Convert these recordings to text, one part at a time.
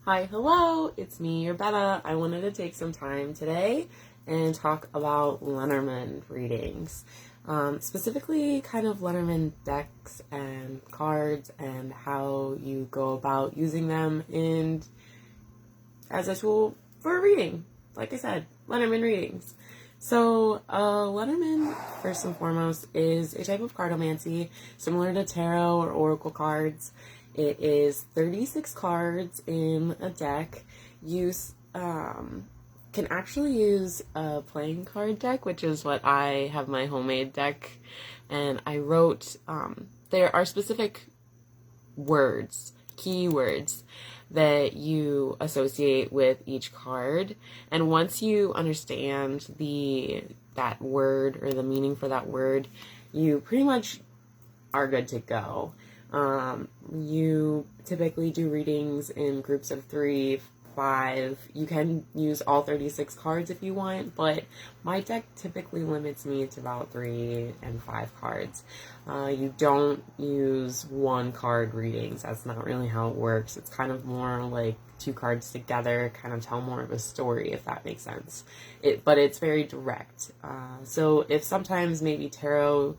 Hi, hello, it's me, your Bella. I wanted to take some time today and talk about Lenormand readings. Specifically, kind of Lenormand decks and cards and how you go about using them and as a tool for reading. Like I said, Lenormand readings. So, Lenormand, first and foremost, is a type of cartomancy similar to tarot or oracle cards. It is 36 cards in a deck. You can actually use a playing card deck, which is what I have my homemade deck. And I wrote, there are specific words, keywords that you associate with each card. And once you understand that word or the meaning for that word, you pretty much are good to go. You typically do readings in groups of 3, 5. You can use all 36 cards if you want, but my deck typically limits me to about 3 and 5 cards. You don't use one card readings. That's not really how it works. It's kind of more like 2 cards together, kind of tell more of a story, if that makes sense. But it's very direct. So if sometimes maybe tarot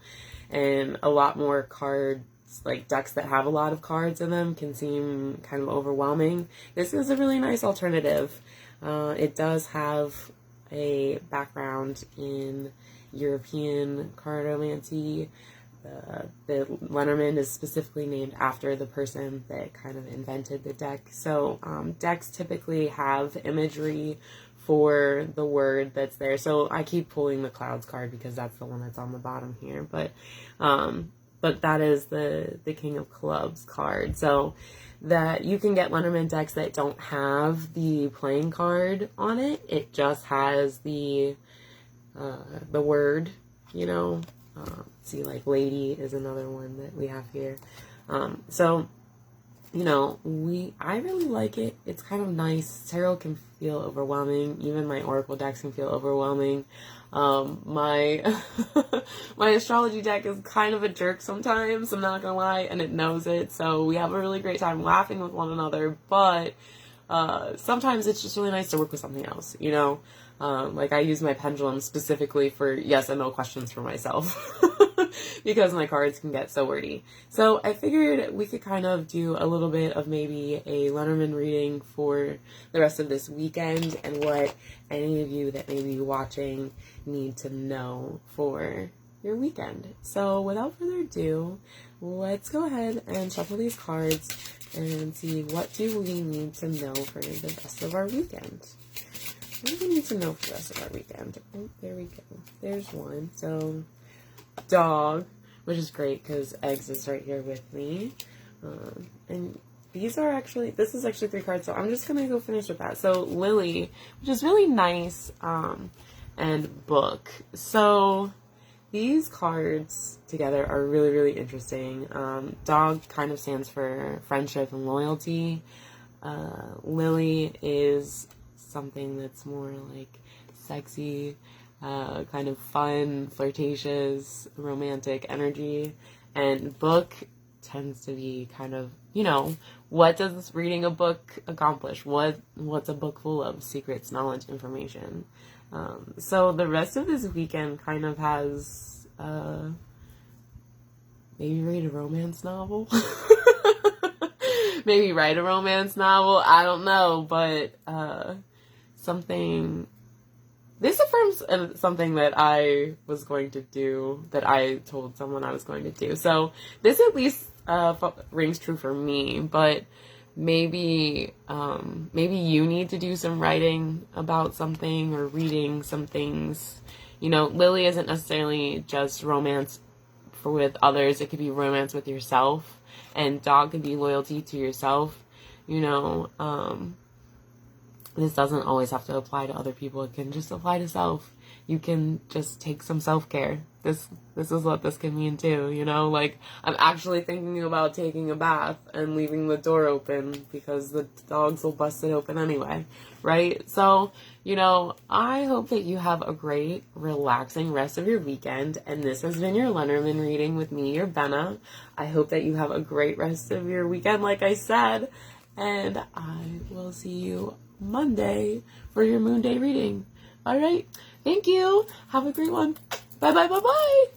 and a lot more cards, like decks that have a lot of cards in them, can seem kind of overwhelming, this is a really nice alternative. It does have a background in European cartomancy. The Lenormand is specifically named after the person that kind of invented the deck. So decks typically have imagery for the word that's there. So I keep pulling the clouds card because that's the one that's on the bottom here. But that is the King of Clubs card. So that you can get Lenormand decks that don't have the playing card on it. It just has the word, see, like lady is another one that we have here. So, I really like it. It's kind of nice. Tarot can feel overwhelming. Even my oracle decks can feel overwhelming. My my astrology deck is kind of a jerk sometimes, I'm not gonna lie, and it knows it. So we have a really great time laughing with one another, but sometimes it's just really nice to work with something else, like I use my pendulum specifically for yes and no questions for myself because my cards can get so wordy. So I figured we could kind of do a little bit of maybe a Lenormand reading for the rest of this weekend and what any of you that may be watching need to know for your weekend. So without further ado, let's go ahead and shuffle these cards and see what do we need to know for the rest of our weekend. What do we need to know for the rest of our weekend? Oh, there we go. There's one. So, dog, which is great because Eggs is right here with me. And this is actually 3 cards, so I'm just going to go finish with that. So, Lily, which is really nice, and Book. So, these cards together are really, really interesting. Dog kind of stands for friendship and loyalty. Lily is something that's more like sexy, kind of fun, flirtatious, romantic energy. And Book tends to be kind of, what does reading a book accomplish? What's a book full of? Secrets, knowledge, information. So the rest of this weekend kind of has, maybe read a romance novel. Maybe write a romance novel. I don't know, but, this affirms something that I was going to do, that I told someone I was going to do. So this at least rings true for me, but maybe you need to do some writing about something or reading some things. Lily isn't necessarily just romance with others. It could be romance with yourself, and dog could be loyalty to yourself. This doesn't always have to apply to other people. It can just apply to self. You can just take some self-care. This is what this can mean too, like I'm actually thinking about taking a bath and leaving the door open because the dogs will bust it open anyway, right? So, I hope that you have a great, relaxing rest of your weekend, and this has been your Lenormand reading with me, your Benna. I hope that you have a great rest of your weekend, like I said, And I will see you Monday for your moon day reading. All right. Thank you. Have a great one. Bye, bye, bye, bye.